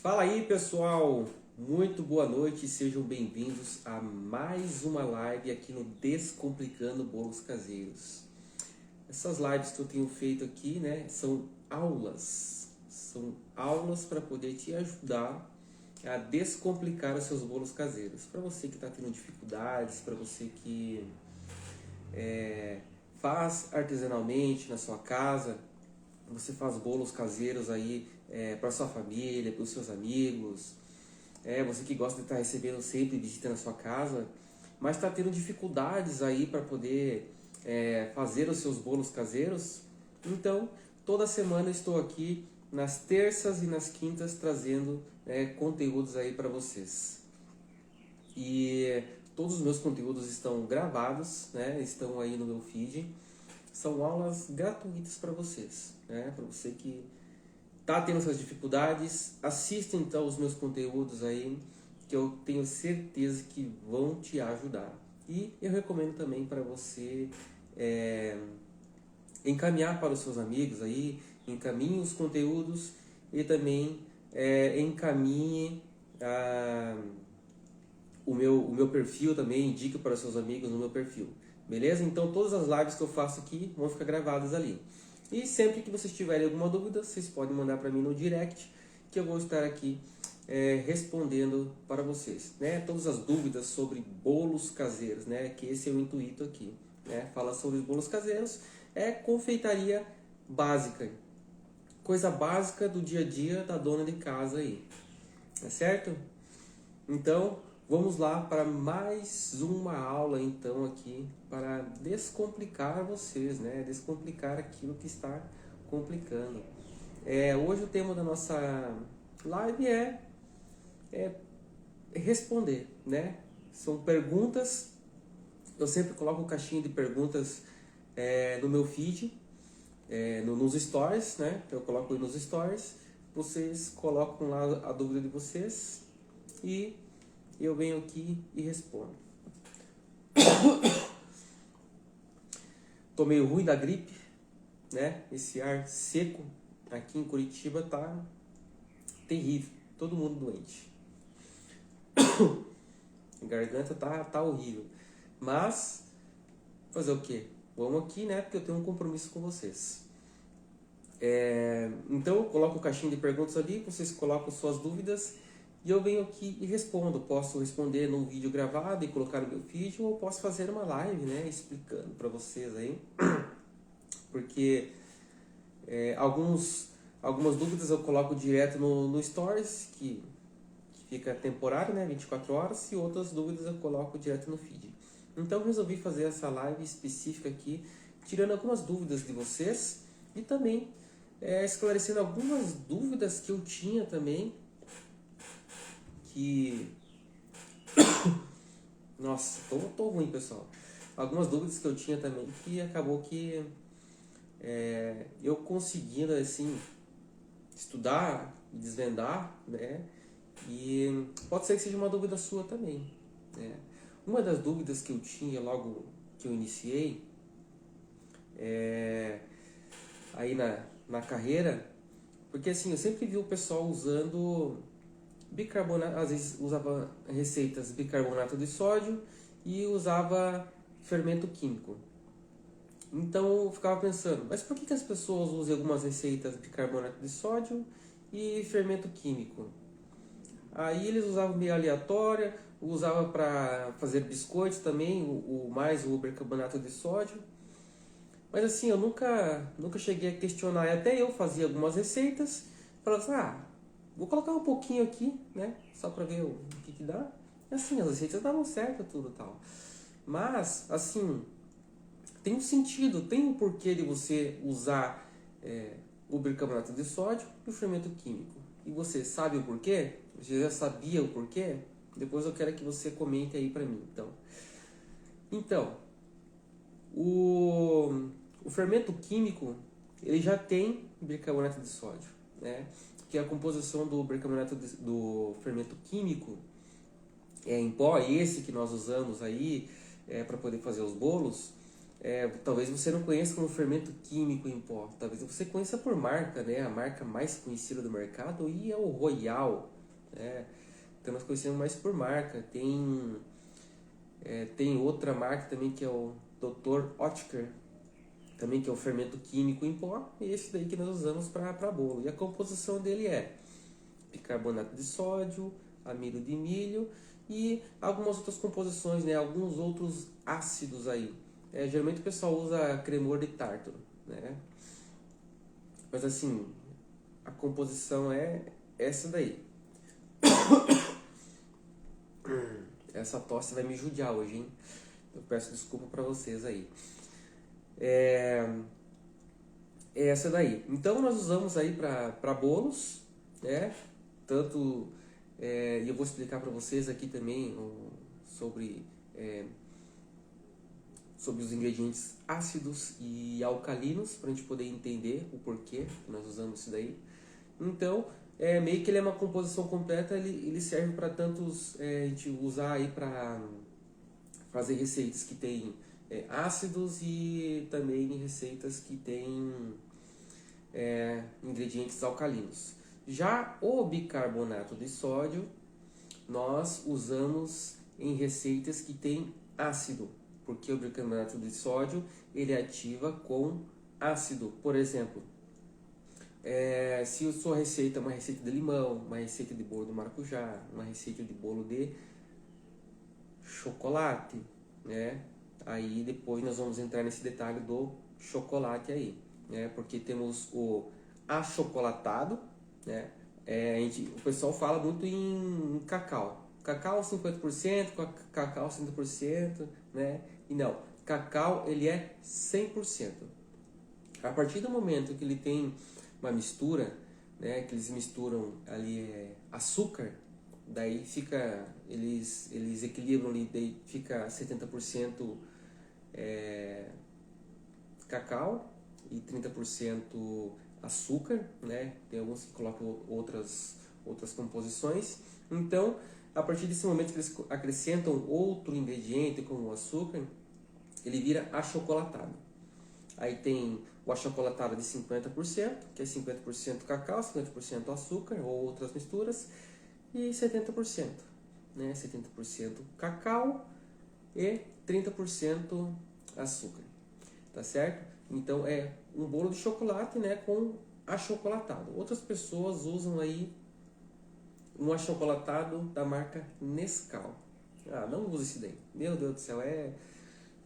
Fala aí, pessoal, muito boa noite, sejam bem-vindos a mais uma live aqui no Descomplicando Bolos Caseiros. Essas lives que eu tenho feito aqui, né, são aulas para poder te ajudar a descomplicar os seus bolos caseiros. Para você que está tendo dificuldades, para você que faz artesanalmente na sua casa, você faz bolos caseiros aí para sua família, para os seus amigos, você que gosta de estar recebendo sempre visita na sua casa, mas está tendo dificuldades aí para poder fazer os seus bolos caseiros. Então, toda semana eu estou aqui nas terças e nas quintas trazendo conteúdos aí para vocês. E todos os meus conteúdos estão gravados, né? Estão aí no meu feed. São aulas gratuitas para vocês, né? Para você que está tendo essas dificuldades, assista então os meus conteúdos aí, que eu tenho certeza que vão te ajudar. E eu recomendo também para você encaminhar para os seus amigos aí, encaminhe os conteúdos e também encaminhe o meu perfil também, indique para os seus amigos no meu perfil. Beleza? Então todas as lives que eu faço aqui vão ficar gravadas ali. E sempre que vocês tiverem alguma dúvida, vocês podem mandar para mim no direct, que eu vou estar aqui respondendo para vocês. Né? Todas as dúvidas sobre bolos caseiros, né? Que esse é o intuito aqui. Né? Fala sobre os bolos caseiros, confeitaria básica. Coisa básica do dia a dia da dona de casa aí. Tá certo? Então, vamos lá para mais uma aula então aqui para descomplicar vocês, né? Descomplicar aquilo que está complicando. Hoje o tema da nossa live é responder, né? São perguntas. Eu sempre coloco caixinha de perguntas no meu feed, nos stories, né? Eu coloco aí nos stories. Vocês colocam lá a dúvida de vocês e eu venho aqui e respondo. Tô meio ruim da gripe, né? Esse ar seco aqui em Curitiba tá terrível. Todo mundo doente. A garganta tá horrível. Mas, fazer o quê? Vamos aqui, né? Porque eu tenho um compromisso com vocês. Então, eu coloco o caixinho de perguntas ali, vocês colocam suas dúvidas e eu venho aqui e respondo. Posso responder num vídeo gravado e colocar no meu feed, ou posso fazer uma live, né? Explicando para vocês aí. Porque algumas dúvidas eu coloco direto no Stories, que fica temporário, né? 24 horas, e outras dúvidas eu coloco direto no feed. Então, eu resolvi fazer essa live específica aqui, tirando algumas dúvidas de vocês e também esclarecendo algumas dúvidas que eu tinha também, que... Nossa, tô ruim, pessoal. Algumas dúvidas que eu tinha também, que acabou que eu conseguindo, assim, estudar, desvendar, né? E pode ser que seja uma dúvida sua também, né? Uma das dúvidas que eu tinha logo que eu iniciei, aí na carreira, porque assim, eu sempre vi o pessoal usando bicarbonato, às vezes usava receitas de bicarbonato de sódio e usava fermento químico. Então eu ficava pensando, mas por que as pessoas usam algumas receitas de bicarbonato de sódio e fermento químico? Aí eles usavam meio aleatória, usava para fazer biscoitos também, mais o bicarbonato de sódio. Mas assim, eu nunca cheguei a questionar. E até eu fazia algumas receitas, falava assim, vou colocar um pouquinho aqui, né? Só para ver o que dá. E assim, as receitas davam certo, tudo tal. Mas, assim, tem um sentido, tem um porquê de você usar o bicarbonato de sódio e o fermento químico. E você sabe o porquê? Você já sabia o porquê? Depois eu quero que você comente aí para mim. Então, o fermento químico, ele já tem bicarbonato de sódio, né? Que a composição do bicarbonato do fermento químico em pó, esse que nós usamos aí para poder fazer os bolos, Talvez você não conheça como fermento químico em pó. Talvez você conheça por marca, né? A marca mais conhecida do mercado e é o Royal, né? Então nós conhecemos mais por marca. Tem outra marca também que é o Dr. Oetker, também que é o fermento químico em pó. E esse daí que nós usamos para bolo. E a composição dele é bicarbonato de sódio, amido de milho e algumas outras composições, né? Alguns outros ácidos aí. Geralmente o pessoal usa cremor de tártaro, né? Mas assim, a composição é essa daí. Essa tosse vai me judiar hoje, hein? Eu peço desculpa para vocês aí. É essa daí. Então nós usamos aí para bolos, né? Tanto, e eu vou explicar para vocês aqui também sobre sobre os ingredientes ácidos e alcalinos, para a gente poder entender o porquê que nós usamos isso daí. Então, meio que ele é uma composição completa, ele serve para tantos, a gente usar aí para fazer receitas que tem ácidos e também receitas que tem ingredientes alcalinos. Já o bicarbonato de sódio, nós usamos em receitas que tem ácido, porque o bicarbonato de sódio ele ativa com ácido. Por exemplo, se a sua receita é uma receita de limão, uma receita de bolo de maracujá, uma receita de bolo de chocolate, né? Aí depois nós vamos entrar nesse detalhe do chocolate aí, né? Porque temos o achocolatado, né? O pessoal fala muito em cacau. Cacau 50%, cacau 100%, né? E não, cacau ele é 100%. A partir do momento que ele tem uma mistura, né, que eles misturam ali açúcar, daí fica, eles equilibram ali, daí fica 70% cacau e 30% açúcar, né? Tem alguns que colocam outras composições. Então, a partir desse momento que eles acrescentam outro ingrediente como o açúcar, ele vira achocolatado. Aí tem o achocolatado de 50%, que é 50% cacau, 50% açúcar ou outras misturas, e 70%, né? 70% cacau e 30% açúcar, tá certo? Então é um bolo de chocolate, né, com achocolatado. Outras pessoas usam aí um achocolatado da marca Nescau. Não use esse daí. Meu Deus do céu, é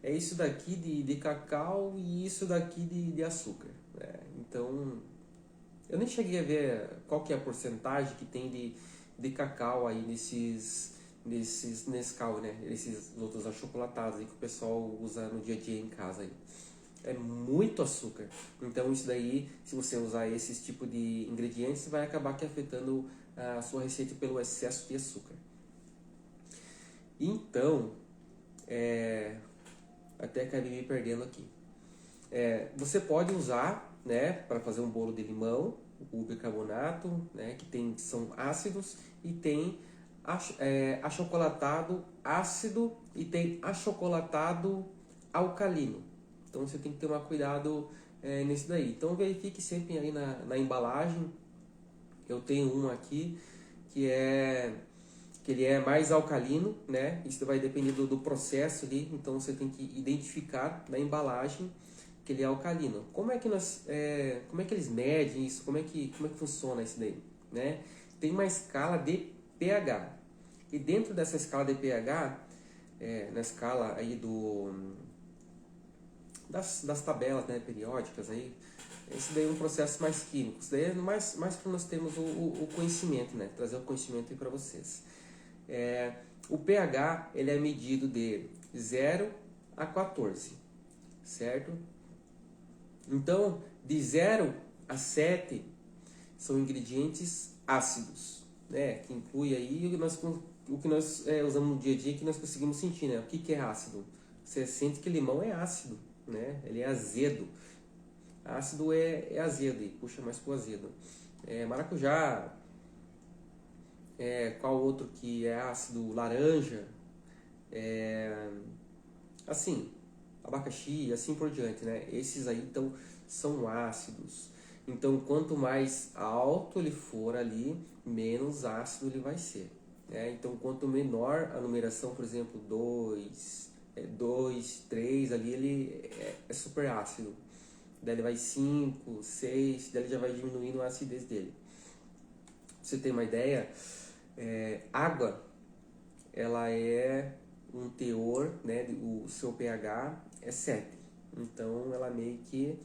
isso daqui de cacau e isso daqui de açúcar. Então, eu nem cheguei a ver qual que é a porcentagem que tem de cacau aí nesses Nescau, né? Esses outros achocolatados aí que o pessoal usa no dia a dia em casa aí. É muito açúcar. Então isso daí, se você usar esse tipo de ingredientes, vai acabar que afetando a sua receita pelo excesso de açúcar. Então, até acabei me perdendo aqui. Você pode usar, né, para fazer um bolo de limão, o bicarbonato, né, que são ácidos, e tem achocolatado ácido e tem achocolatado alcalino. Então você tem que tomar cuidado nesse daí. Então verifique sempre aí na embalagem. Eu tenho um aqui que ele é mais alcalino, né? Isso vai depender do processo ali. Então você tem que identificar na embalagem que ele é alcalino. Como é que eles medem isso? Como é que funciona isso daí, né? Tem uma escala de pH. E dentro dessa escala de pH, na escala aí das tabelas, né, periódicas aí, esse daí é um processo mais químico. Isso daí é mais que nós temos o conhecimento, né? Trazer o conhecimento aí para vocês. O pH ele é medido de 0 a 14, certo? Então, de 0 a 7 são ingredientes ácidos, né? Que inclui aí o que nós usamos no dia a dia, que nós conseguimos sentir, né? O que é ácido? Você sente que limão é ácido, né? Ele é azedo. Ácido é azedo e puxa mais pro azedo. Maracujá, qual outro que é ácido? Laranja. Assim, abacaxi e assim por diante, né? Esses aí então são ácidos. Então quanto mais alto ele for ali, menos ácido ele vai ser, né? Então quanto menor a numeração, por exemplo, 2, 3 ali, ele é super ácido. Daí ele vai 5, 6, daí ele já vai diminuindo a acidez dele. Pra você ter uma ideia, água, ela é um teor, né, o seu pH é 7. Então ela meio que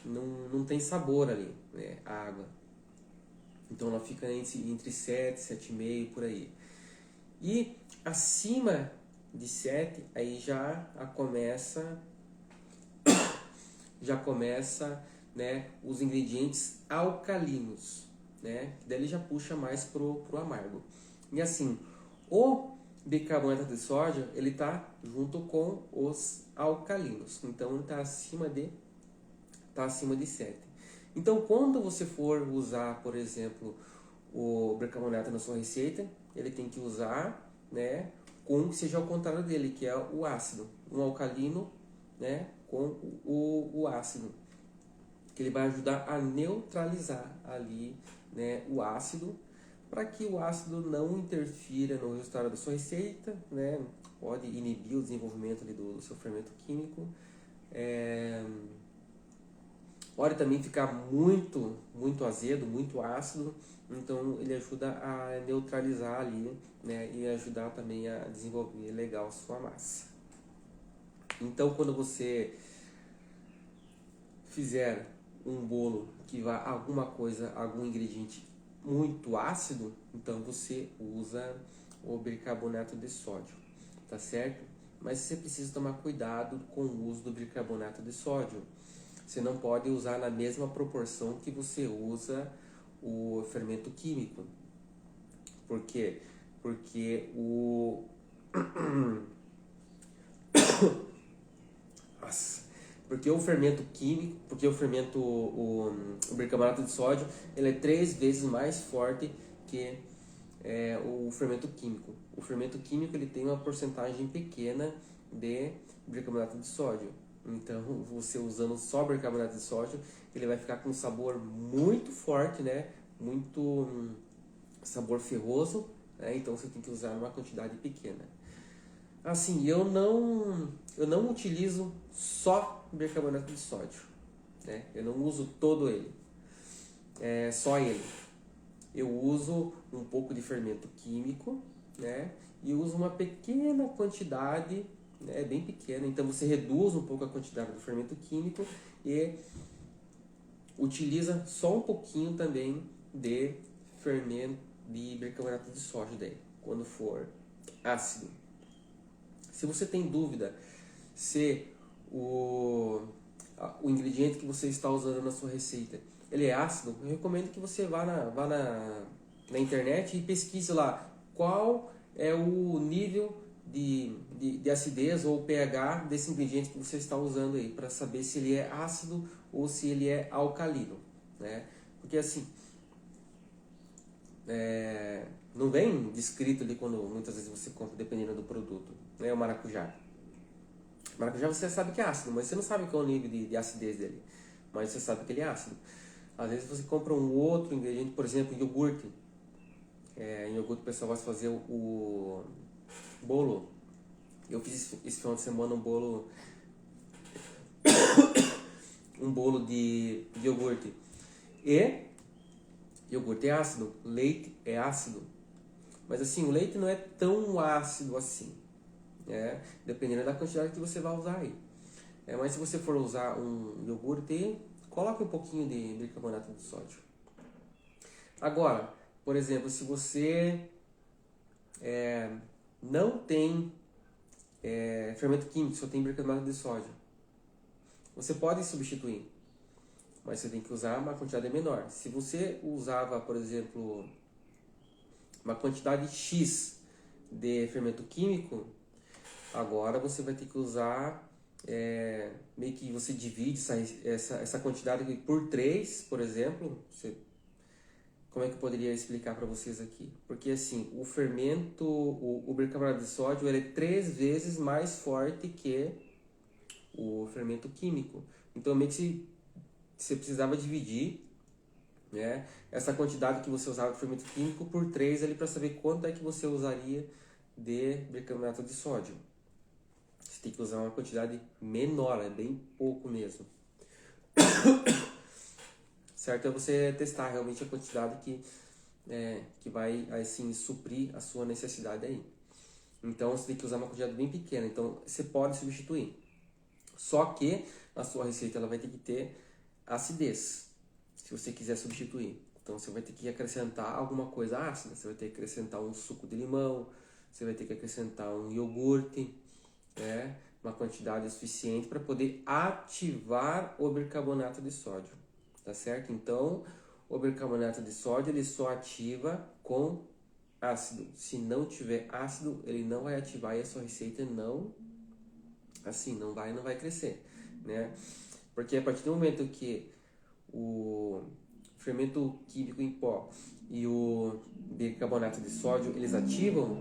não tem sabor ali, né, a água. Então ela fica entre 7, 7,5 por aí. E acima de 7, aí já começa, né, os ingredientes alcalinos, né? Daí ele já puxa mais pro amargo. E assim, o bicarbonato de sódio, ele tá junto com os alcalinos. Então ele tá acima de 7. Então quando você for usar, por exemplo, o bicarbonato na sua receita, ele tem que usar, né, com que seja ao contrário dele, que é o ácido, um alcalino, né, com o ácido, que ele vai ajudar a neutralizar ali, né, o ácido, para que o ácido não interfira no resultado da sua receita, né, pode inibir o desenvolvimento ali do seu fermento químico. Pode também ficar muito, muito azedo, muito ácido, então ele ajuda a neutralizar ali, né, e ajudar também a desenvolver legal a sua massa. Então quando você fizer um bolo que vá algum ingrediente muito ácido, então você usa o bicarbonato de sódio, tá certo? Mas você precisa tomar cuidado com o uso do bicarbonato de sódio. Você não pode usar na mesma proporção que você usa o fermento químico. Por quê? Porque o bicarbonato de sódio, ele é 3 vezes mais forte que o fermento químico. O fermento químico ele tem uma porcentagem pequena de bicarbonato de sódio. Então, você usando só bicarbonato de sódio, ele vai ficar com um sabor muito forte, né? Muito sabor ferroso, né? Então você tem que usar uma quantidade pequena. Assim, eu não utilizo só bicarbonato de sódio, né? Eu não uso todo ele, só ele. Eu uso um pouco de fermento químico, né? E uso uma pequena quantidade, né? Bem pequena. Então você reduz um pouco a quantidade do fermento químico e utiliza só um pouquinho também de fermento de bicarbonato de sódio daí, quando for ácido. Se você tem dúvida se o ingrediente que você está usando na sua receita ele é ácido, eu recomendo que você vá na internet e pesquise lá qual é o nível de acidez ou pH desse ingrediente que você está usando aí, para saber se ele é ácido ou se ele é alcalino, né? Porque assim, não vem descrito ali quando muitas vezes você compra, dependendo do produto, né? O maracujá. O maracujá você sabe que é ácido, mas você não sabe qual é o nível de acidez dele, mas você sabe que ele é ácido. Às vezes você compra um outro ingrediente, por exemplo, iogurte. Em iogurte o pessoal vai fazer o bolo. Eu fiz esse final de semana um bolo de iogurte. E iogurte é ácido, leite é ácido. Mas assim, o leite não é tão ácido assim, né? Dependendo da quantidade que você vai usar aí. Mas se você for usar um iogurte, coloque um pouquinho de bicarbonato de sódio. Agora, por exemplo, se você não tem fermento químico, só tem bicarbonato de sódio, você pode substituir, mas você tem que usar uma quantidade menor. Se você usava, por exemplo, uma quantidade X de fermento químico, agora você vai ter que usar, meio que você divide essa quantidade por 3, por exemplo. Como é que eu poderia explicar para vocês aqui? Porque assim, o fermento, o bicarbonato de sódio, ele é 3 vezes mais forte que o fermento químico. Então meio que você precisava dividir, né, essa quantidade que você usava de fermento químico por 3 ali para saber quanto é que você usaria de bicarbonato de sódio. Você tem que usar uma quantidade menor, é bem pouco mesmo. Certo? É você testar realmente a quantidade que vai assim suprir a sua necessidade aí. Então você tem que usar uma quantidade bem pequena. Então você pode substituir. Só que a sua receita ela vai ter que ter acidez, se você quiser substituir. Então você vai ter que acrescentar alguma coisa ácida. Você vai ter que acrescentar um suco de limão, você vai ter que acrescentar um iogurte, né? Uma quantidade suficiente para poder ativar o bicarbonato de sódio, tá certo? Então o bicarbonato de sódio ele só ativa com ácido. Se não tiver ácido, ele não vai ativar e a sua receita não vai crescer, né? Porque a partir do momento que o fermento químico em pó e o bicarbonato de sódio eles ativam,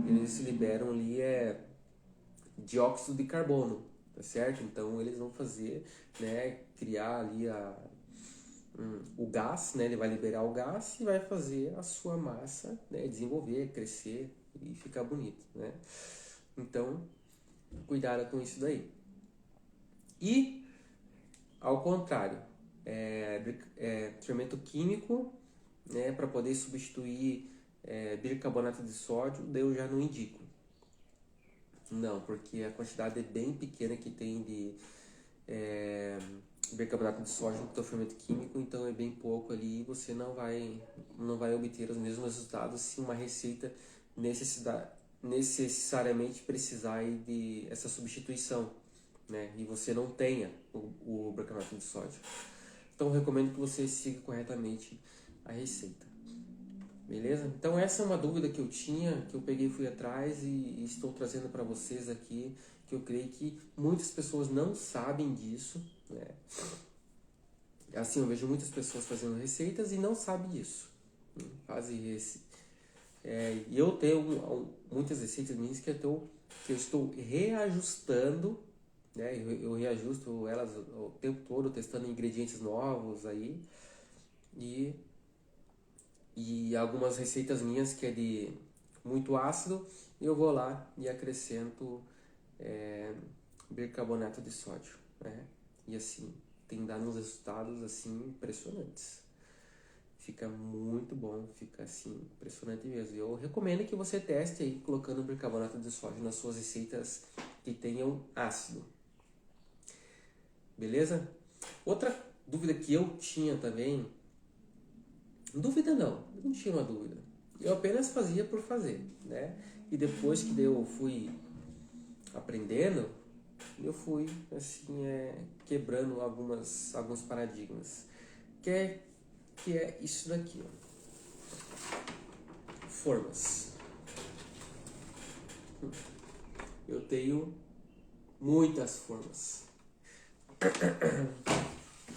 eles liberam ali dióxido de carbono, tá certo? Então eles vão fazer, né, criar ali o gás, né? Ele vai liberar o gás e vai fazer a sua massa, né, desenvolver, crescer e ficar bonito, né? Então, cuidado com isso daí. E, ao contrário, fermento químico, né, para poder substituir bicarbonato de sódio, daí eu já não indico. Não, porque a quantidade é bem pequena que tem de bicarbonato de sódio no teu fermento químico, então é bem pouco ali e você não vai obter os mesmos resultados se uma receita necessariamente precisar aí de essa substituição, né? E você não tenha o bicarbonato de sódio. Então eu recomendo que você siga corretamente a receita. Beleza? Então essa é uma dúvida que eu tinha, que eu peguei e fui atrás e estou trazendo para vocês aqui, que eu creio que muitas pessoas não sabem disso, né? Assim, eu vejo muitas pessoas fazendo receitas e não sabem disso. E eu tenho muitas receitas minhas que eu estou reajustando, né? Eu reajusto elas o tempo todo, testando ingredientes novos aí. E algumas receitas minhas que é de muito ácido, eu vou lá e acrescento bicarbonato de sódio, né? E assim, tem dado uns resultados assim impressionantes. Fica muito bom, fica assim, impressionante mesmo. Eu recomendo que você teste aí colocando bicarbonato de sódio nas suas receitas que tenham ácido. Beleza? Outra dúvida que eu tinha também, dúvida não tinha uma dúvida. Eu apenas fazia por fazer, né? E depois que eu fui aprendendo, eu fui assim quebrando alguns paradigmas. Que é isso daqui, ó. Formas. Eu tenho muitas formas.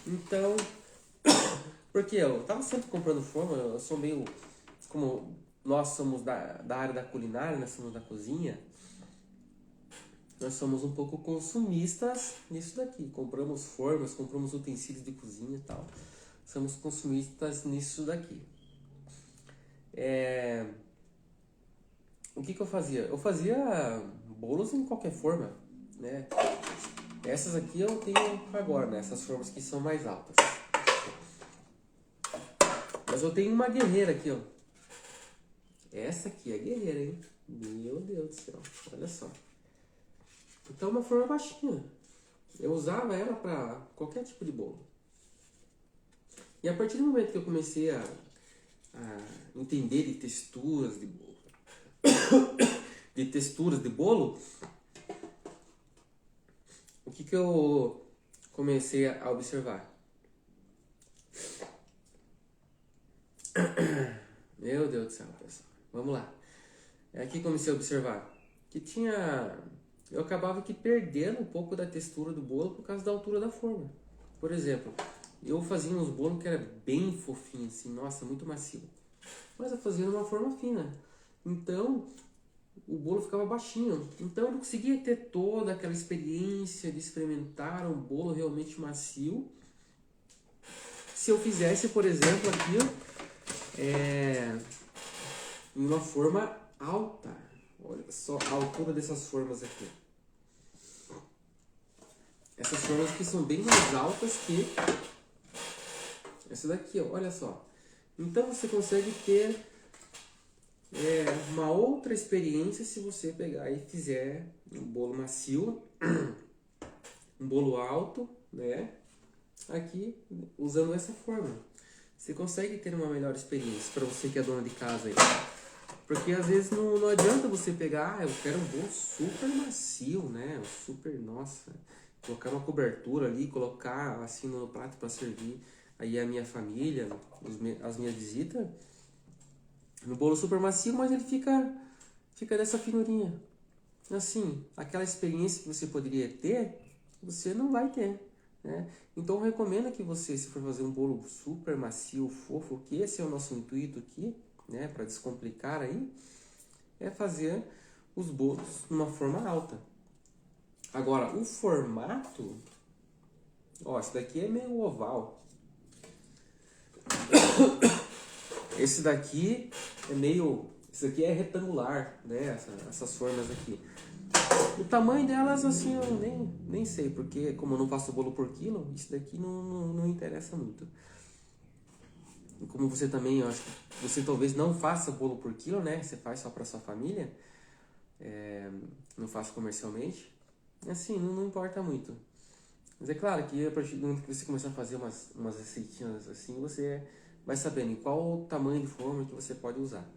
Então, porque eu tava sempre comprando forma, eu sou meio, como nós somos da área da culinária, nós somos da cozinha, nós somos um pouco consumistas nisso daqui. Compramos formas, compramos utensílios de cozinha e tal. Somos consumistas nisso daqui. O que eu fazia? Eu fazia bolos em qualquer forma, né? Essas aqui eu tenho agora, né? Essas formas que são mais altas. Mas eu tenho uma guerreira aqui, ó. Essa aqui é guerreira, hein? Meu Deus do céu, olha só. Então uma forma baixinha. Eu usava ela para qualquer tipo de bolo. E a partir do momento que eu comecei a entender de texturas de bolo, o que eu comecei a observar? Meu Deus do céu, pessoal. Vamos lá. Aqui comecei a observar que eu acabava que perdendo um pouco da textura do bolo por causa da altura da forma. Por exemplo, eu fazia uns bolos que era bem fofinho, assim, nossa, muito macio. Mas eu fazia numa forma fina. Então, o bolo ficava baixinho. Então eu não conseguia ter toda aquela experiência de experimentar um bolo realmente macio. Se eu fizesse, por exemplo, aqui, ó, em uma forma alta. Olha só a altura dessas formas aqui. Essas formas aqui são bem mais altas que essa daqui, ó, olha só. Então você consegue ter uma outra experiência se você pegar e fizer um bolo macio, um bolo alto, né? Aqui, usando essa forma. Você consegue ter uma melhor experiência para você que é dona de casa aí. Porque às vezes não adianta você pegar, eu quero um bolo super macio, né? Super, nossa, colocar uma cobertura ali, colocar assim no prato para servir aí a minha família, as minhas visitas. Um bolo super macio, mas ele fica dessa finurinha. Assim, aquela experiência que você poderia ter, você não vai ter, né? Então eu recomendo que você, se for fazer um bolo super macio, fofo, que esse é o nosso intuito aqui, né, para descomplicar aí, é fazer os bolos numa forma alta. Agora, o formato, ó, esse daqui é meio oval. Esse daqui é meio, esse daqui é retangular, né, essas formas aqui. O tamanho delas, assim, eu nem sei, porque como eu não faço bolo por quilo, isso daqui não interessa muito. E como você também, eu acho que você talvez não faça bolo por quilo, né? Você faz só para sua família, não faça comercialmente. Assim, não importa muito. Mas é claro que a partir do momento que você começar a fazer umas receitinhas assim, você vai sabendo em qual tamanho de forma que você pode usar.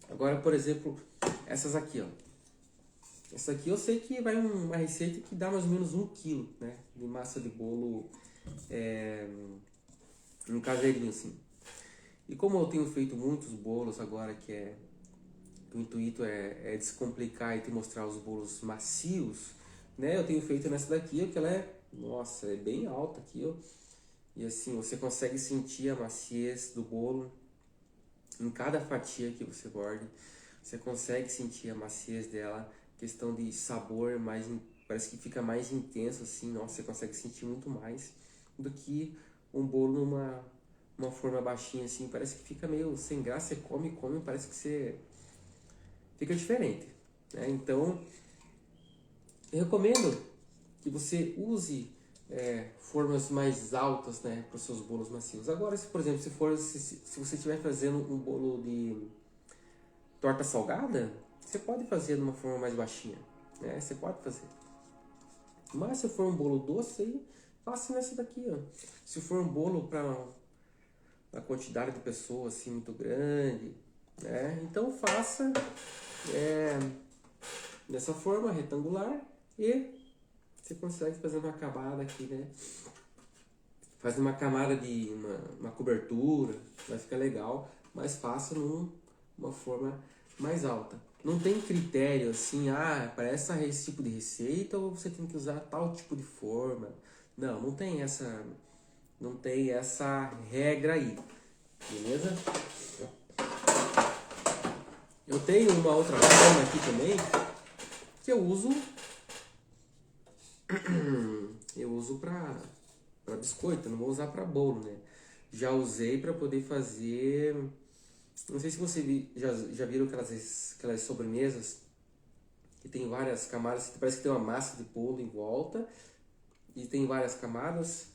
Agora, por exemplo, essas aqui, ó. Essa aqui eu sei que vai uma receita que dá mais ou menos 1 quilo, né, de massa de bolo um caseirinho assim. E como eu tenho feito muitos bolos agora, o intuito é descomplicar e te mostrar os bolos macios, né? Eu tenho feito nessa daqui, que ela nossa, é bem alta aqui, ó. E assim, você consegue sentir a maciez do bolo em cada fatia que você morde. Você consegue sentir a maciez dela, questão de sabor, parece que fica mais intenso assim, nossa, você consegue sentir muito mais do que um bolo numa forma baixinha assim, parece que fica meio sem graça, você come, parece que você fica diferente, né? Então, eu recomendo que você use formas mais altas, né, para os seus bolos macios. Agora, se por exemplo, se você estiver fazendo um bolo de torta salgada, você pode fazer de uma forma mais baixinha, né? Você pode fazer. Mas se for um bolo doce, aí faça nessa daqui, ó. Se for um bolo para uma quantidade de pessoas assim muito grande, né? Então faça dessa forma retangular e você consegue fazer uma camada aqui, né? Faz uma camada de uma cobertura, vai ficar legal, mas faça numa forma mais alta. Não tem critério assim, para esse tipo de receita ou você tem que usar tal tipo de forma. Não tem essa regra aí, beleza? Eu tenho uma outra forma aqui também que eu uso para biscoito, não vou usar para bolo, né? Já usei para poder fazer, não sei se você já viram aquelas sobremesas que tem várias camadas, que parece que tem uma massa de bolo em volta e tem várias camadas.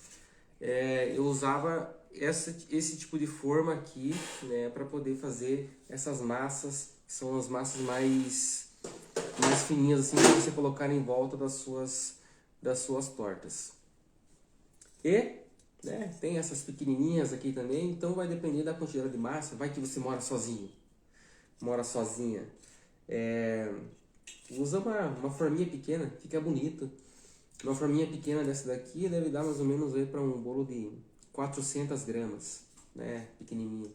Eu usava esse tipo de forma aqui, né, para poder fazer essas massas, que são as massas mais fininhas assim, para você colocar em volta das suas tortas. E, né, tem essas pequenininhas aqui também, então vai depender da quantidade de massa. Vai que você mora sozinho, mora sozinha, usa uma forminha pequena, fica bonito. Uma forminha pequena dessa daqui deve dar mais ou menos aí para um bolo de 400 gramas, né, pequenininho.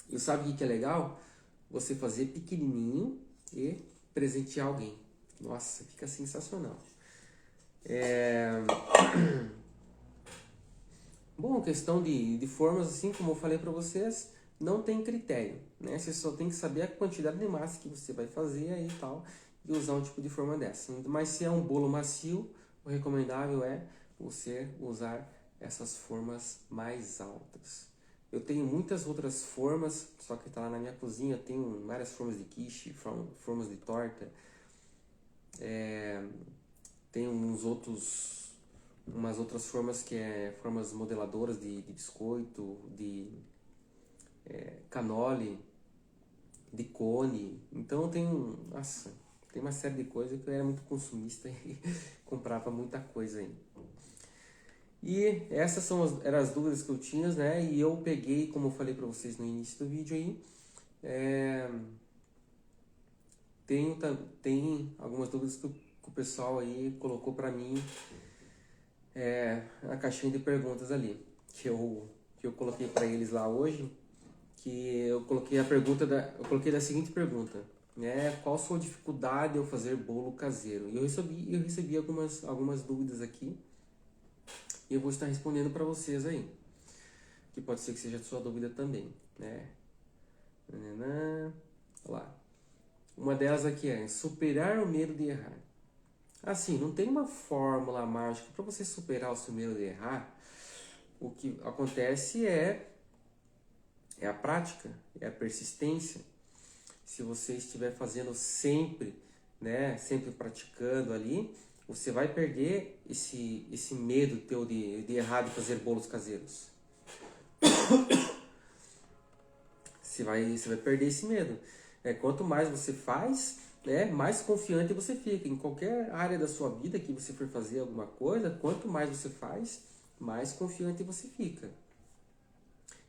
E sabe o que é legal? Você fazer pequenininho e presentear alguém. Nossa, fica sensacional. Bom, questão de formas, assim como eu falei para vocês, não tem critério, né? Você só tem que saber a quantidade de massa que você vai fazer aí e tal, e usar um tipo de forma dessa. Mas se é um bolo macio, o recomendável é você usar essas formas mais altas. Eu tenho muitas outras formas, só que está lá na minha cozinha. Eu tenho várias formas de quiche, formas de torta. Tem umas outras formas que é formas modeladoras de biscoito, de canole, de cone. Então nossa, tem uma série de coisas que eu era muito consumista e comprava muita coisa aí. E essas eram as dúvidas que eu tinha, né? E eu peguei, como eu falei para vocês no início do vídeo aí, tem algumas dúvidas que o pessoal aí colocou para mim na caixinha de perguntas ali, que eu coloquei para eles lá hoje, que eu coloquei eu coloquei da seguinte pergunta, né? Qual a sua dificuldade ao fazer bolo caseiro? E eu recebi algumas dúvidas aqui e eu vou estar respondendo para vocês aí, que pode ser que seja a sua dúvida também, né? Olha lá. Uma delas aqui é superar o medo de errar. Assim, não tem uma fórmula mágica para você superar o seu medo de errar. O que acontece é a prática, é a persistência. Se você estiver fazendo sempre, né, sempre praticando ali, você vai perder esse medo teu de errar, de fazer bolos caseiros. Você vai perder esse medo. Quanto mais você faz, né, mais confiante você fica. Em qualquer área da sua vida que você for fazer alguma coisa, quanto mais você faz, mais confiante você fica.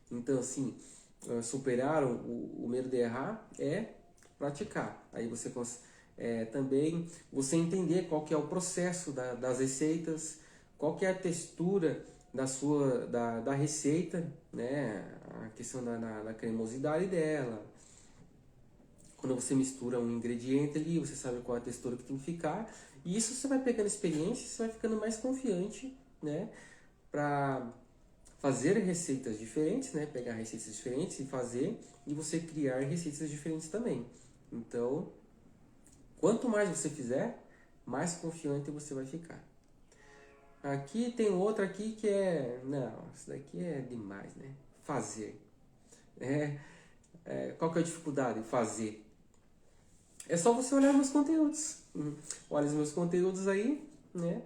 Então, assim, superar o medo de errar é praticar. Aí você também você entender qual que é o processo das receitas, qual que é a textura da receita, né? A questão da cremosidade dela. Quando você mistura um ingrediente ali, você sabe qual é a textura que tem que ficar. E isso você vai pegando experiência, você vai ficando mais confiante, né? Para fazer receitas diferentes, né? Pegar receitas diferentes e fazer, e você criar receitas diferentes também. Então, quanto mais você fizer, mais confiante você vai ficar. Aqui tem outra aqui que não, isso daqui é demais, né? Fazer. Qual que é a dificuldade? Fazer. É só você olhar meus conteúdos. Olha os meus conteúdos aí, né?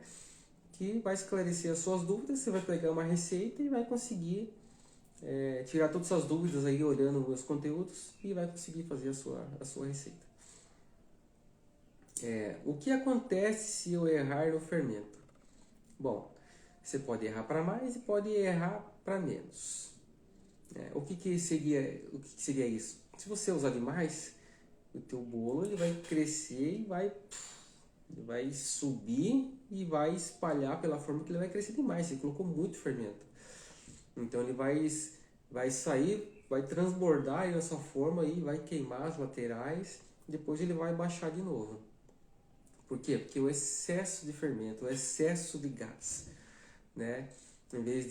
Que vai esclarecer as suas dúvidas. Você vai pegar uma receita e vai conseguir tirar todas as suas dúvidas aí olhando meus conteúdos e vai conseguir fazer a sua receita. O que acontece se eu errar no fermento? Bom, você pode errar para mais e pode errar para menos. O que seria isso? Se você usar demais, o teu bolo ele vai crescer e vai subir e vai espalhar pela forma que ele vai crescer demais. Você colocou muito fermento. Então ele vai sair, vai transbordar aí na sua forma e vai queimar as laterais. Depois ele vai baixar de novo. Por quê? Porque o excesso de fermento, o excesso de gás, né? Em vez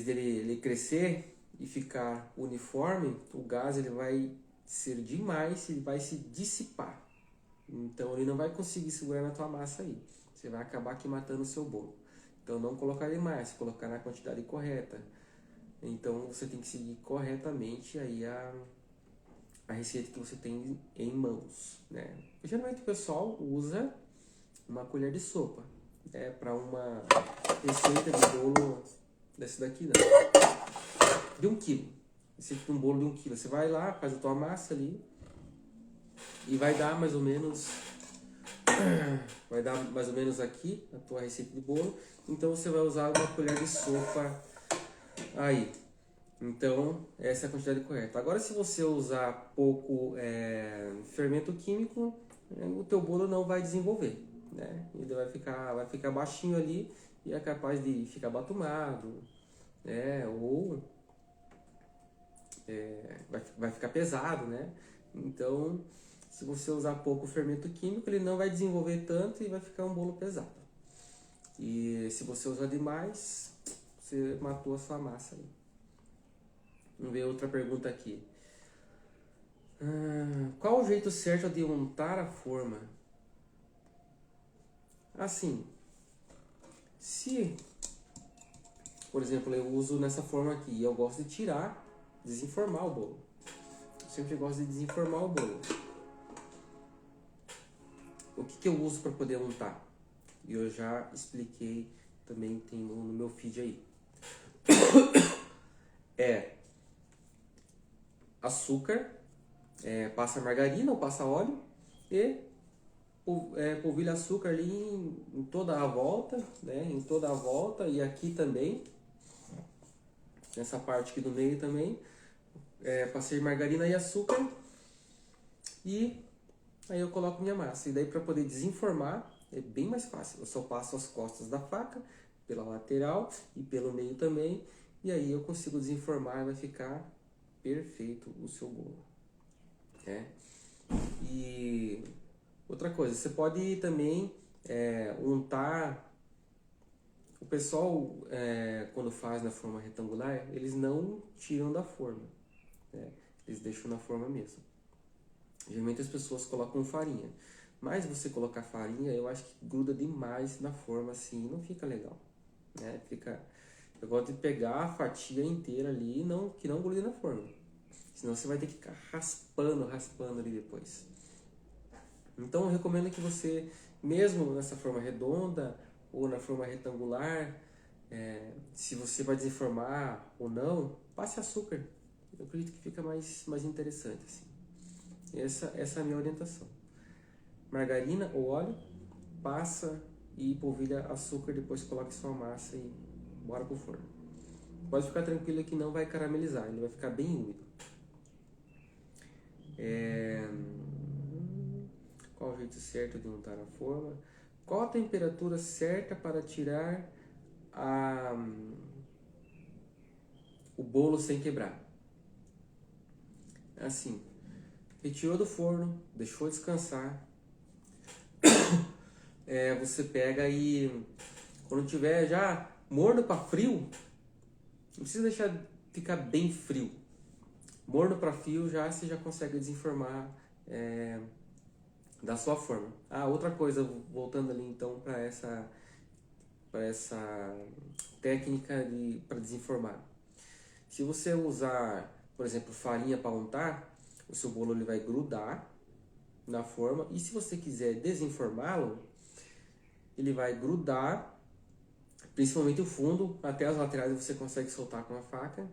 dele ele crescer e ficar uniforme, o gás ele vai ser demais, ele vai se dissipar. Então ele não vai conseguir segurar na tua massa aí. Você vai acabar aqui matando o seu bolo. Então não colocar demais, colocar na quantidade correta. Então você tem que seguir corretamente aí a receita que você tem em mãos, né? Geralmente o pessoal usa uma colher de sopa, para uma receita de bolo desse daqui, né? De 1 quilo. Receita de um bolo de 1 quilo. Você vai lá, faz a tua massa ali e vai dar mais ou menos aqui a tua receita de bolo. Então você vai usar uma colher de sopa aí. Então, essa é a quantidade correta. Agora, se você usar pouco fermento químico, o teu bolo não vai desenvolver, né? Ele vai ficar baixinho ali e é capaz de ficar batumado, né? Ou vai ficar pesado, né? Então, se você usar pouco fermento químico, ele não vai desenvolver tanto e vai ficar um bolo pesado. E se você usar demais, você matou a sua massa aí. Vamos ver outra pergunta aqui. Qual o jeito certo de untar a forma? Assim, se, por exemplo, eu uso nessa forma aqui e eu gosto de tirar, desenformar o bolo. Eu sempre gosto de desenformar o bolo. O que eu uso para poder untar? E eu já expliquei, também tem no meu feed aí. É açúcar, passa margarina ou passa óleo e polvilha açúcar ali em toda a volta, né? Em toda a volta e aqui também, nessa parte aqui do meio também. Passei margarina e açúcar e aí eu coloco minha massa. E daí para poder desenformar é bem mais fácil. Eu só passo as costas da faca, pela lateral e pelo meio também. E aí eu consigo desenformar e vai ficar perfeito o seu bolo. E outra coisa, você pode também untar. O pessoal, quando faz na forma retangular, eles não tiram da forma, né? Eles deixam na forma mesmo. Geralmente as pessoas colocam farinha, mas você colocar farinha, eu acho que gruda demais na forma assim, não fica legal, né? Eu gosto de pegar a fatia inteira ali, que não grude na forma, senão você vai ter que ficar raspando ali depois. Então eu recomendo que você, mesmo nessa forma redonda ou na forma retangular, se você vai desenformar ou não, passe açúcar. Eu acredito que fica mais interessante assim. Essa é a minha orientação. Margarina ou óleo, passa e polvilha açúcar, depois coloque sua massa e bora pro forno. Pode ficar tranquilo que não vai caramelizar, ele vai ficar bem úmido. Qual o jeito certo de untar a forma? Qual a temperatura certa para tirar o bolo sem quebrar? Assim, retirou do forno, deixou descansar. Você pega e quando tiver já morno para frio, não precisa deixar ficar bem frio. Morno para frio você já consegue desenformar da sua forma. Outra coisa, voltando ali então para essa técnica para desenformar. Se você usar, por exemplo, farinha para untar, o seu bolo ele vai grudar na forma. E se você quiser desenformá-lo, ele vai grudar, principalmente o fundo, até as laterais você consegue soltar com a faca,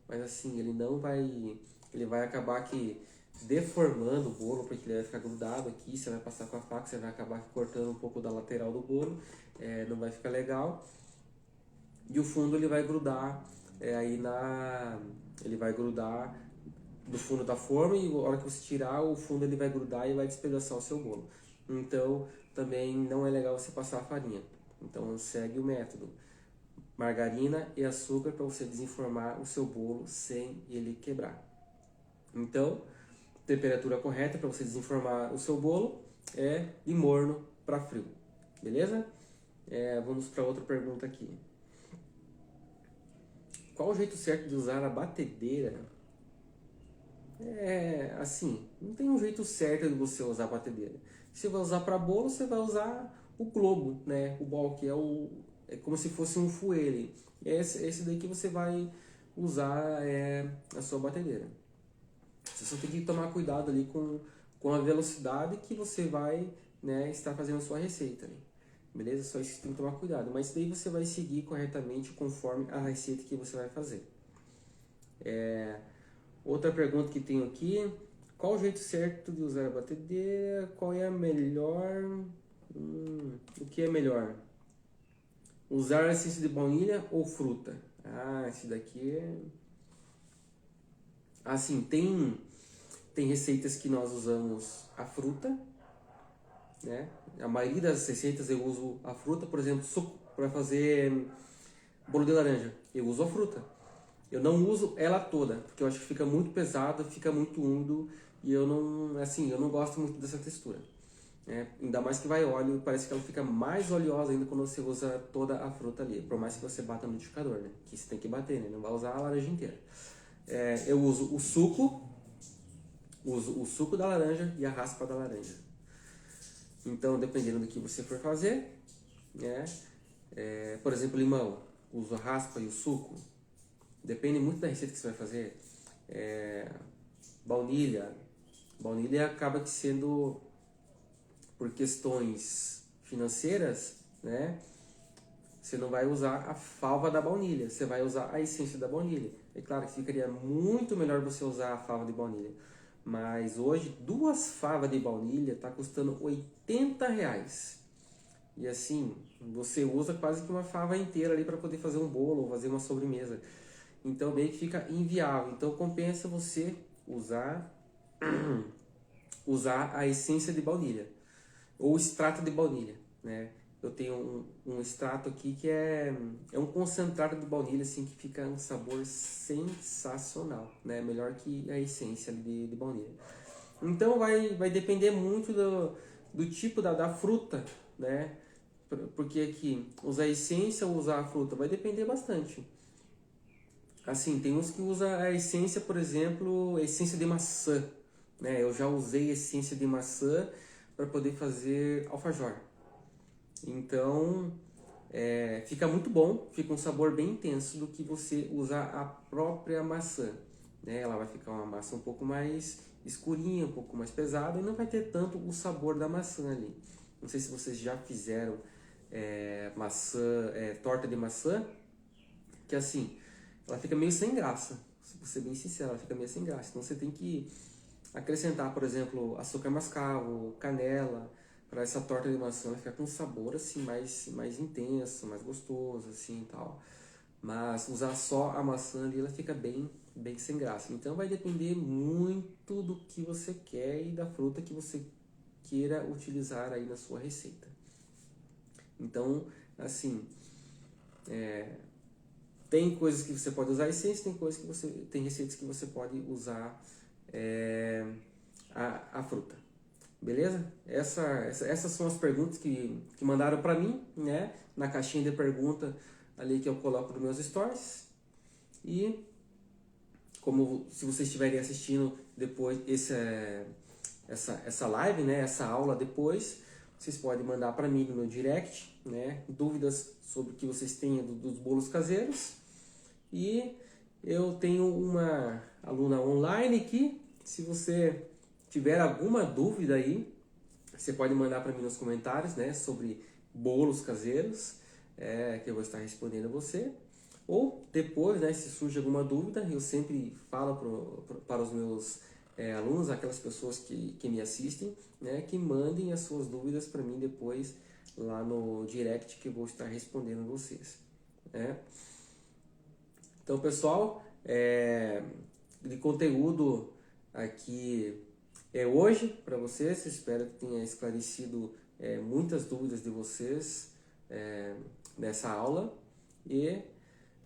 mas assim, ele vai acabar que deformando o bolo, porque ele vai ficar grudado aqui, você vai passar com a faca, você vai acabar cortando um pouco da lateral do bolo, não vai ficar legal. E o fundo ele vai grudar ele vai grudar do fundo da forma, e na hora que você tirar o fundo ele vai grudar e vai despedaçar o seu bolo. Então também não é legal você passar a farinha. Então segue o método: margarina e açúcar para você desenformar o seu bolo sem ele quebrar. Então, temperatura correta para você desenformar o seu bolo é de morno para frio. Beleza? Vamos para outra pergunta aqui. Qual o jeito certo de usar a batedeira? Assim, não tem um jeito certo de você usar a batedeira. Se você vai usar para bolo, você vai usar o globo, né? O bol, que é como se fosse um fouet. Esse daí que você vai usar a sua batedeira. Você só tem que tomar cuidado ali com a velocidade que você vai, né, estar fazendo a sua receita. Né? Beleza? Só isso que você tem que tomar cuidado. Mas daí você vai seguir corretamente conforme a receita que você vai fazer. Outra pergunta que tenho aqui: qual o jeito certo de usar a batedeira? Qual é a melhor? O que é melhor? Usar essência de baunilha ou fruta? Esse daqui é... Assim, tem receitas que nós usamos a fruta, né? A maioria das receitas eu uso a fruta, por exemplo, suco para fazer bolo de laranja. Eu uso a fruta. Eu não uso ela toda, porque eu acho que fica muito pesado, fica muito úmido e eu não gosto muito dessa textura. Ainda mais que vai óleo, parece que ela fica mais oleosa ainda quando você usa toda a fruta ali, por mais que você bata no liquidificador, né? Que você tem que bater, né? Não vai usar a laranja inteira. eu uso o suco da laranja e a raspa da laranja. Então, dependendo do que você for fazer, né? Por exemplo, limão, uso a raspa e o suco. Depende muito da receita que você vai fazer. Baunilha acaba que sendo, por questões financeiras, né? Você não vai usar a fava da baunilha, você vai usar a essência da baunilha. É claro que ficaria muito melhor você usar a fava de baunilha. Mas hoje, 2 favas de baunilha está custando R$ 80. E assim, você usa quase que uma fava inteira ali para poder fazer um bolo ou fazer uma sobremesa. Então meio que fica inviável. Então compensa você usar a essência de baunilha ou extrato de baunilha, né? Eu tenho um extrato aqui que é um concentrado de baunilha, assim, que fica um sabor sensacional, né? Melhor que a essência de baunilha. Então vai depender muito do tipo da fruta, né? Porque aqui, usar a essência ou usar a fruta vai depender bastante. Assim, tem uns que usam a essência, por exemplo, a essência de maçã, né? Eu já usei essência de maçã para poder fazer alfajor. Então, fica muito bom, fica um sabor bem intenso do que você usar a própria maçã, né? Ela vai ficar uma massa um pouco mais escurinha, um pouco mais pesada e não vai ter tanto o sabor da maçã ali. Não sei se vocês já fizeram torta de maçã, que assim, ela fica meio sem graça. Vou ser bem sincero, ela fica meio sem graça. Então você tem que acrescentar, por exemplo, açúcar mascavo, canela, para essa torta de maçã ficar com um sabor assim mais intenso, mais gostoso assim, tal. Mas usar só a maçã ali, ela fica bem sem graça. Então vai depender muito do que você quer e da fruta que você queira utilizar aí na sua receita. Então, assim, tem coisas que você pode usar essência, tem receitas que você pode usar a fruta. Beleza? Essas são as perguntas que mandaram para mim, né? Na caixinha de pergunta ali que eu coloco nos meus stories. E como se vocês estiverem assistindo depois essa live, né? Essa aula depois, vocês podem mandar para mim no meu direct, né? Dúvidas sobre o que vocês tenham dos bolos caseiros. E eu tenho uma aluna online aqui. Se você tiver alguma dúvida aí, você pode mandar para mim nos comentários, né, sobre bolos caseiros, que eu vou estar respondendo a você. Ou depois, né, se surge alguma dúvida, eu sempre falo para os meus alunos, aquelas pessoas que me assistem, né, que mandem as suas dúvidas para mim depois lá no direct, que eu vou estar respondendo a vocês, né? Então, pessoal, de conteúdo aqui hoje para vocês. Espero que tenha esclarecido muitas dúvidas de vocês nessa aula. E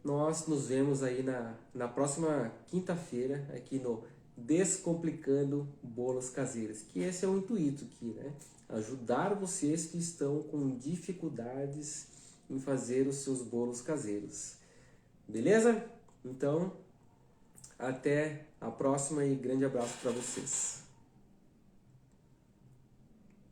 nós nos vemos aí na próxima quinta-feira aqui no Descomplicando Bolos Caseiros. Que esse é o intuito aqui, né? Ajudar vocês que estão com dificuldades em fazer os seus bolos caseiros. Beleza? Então, até a próxima e grande abraço para vocês.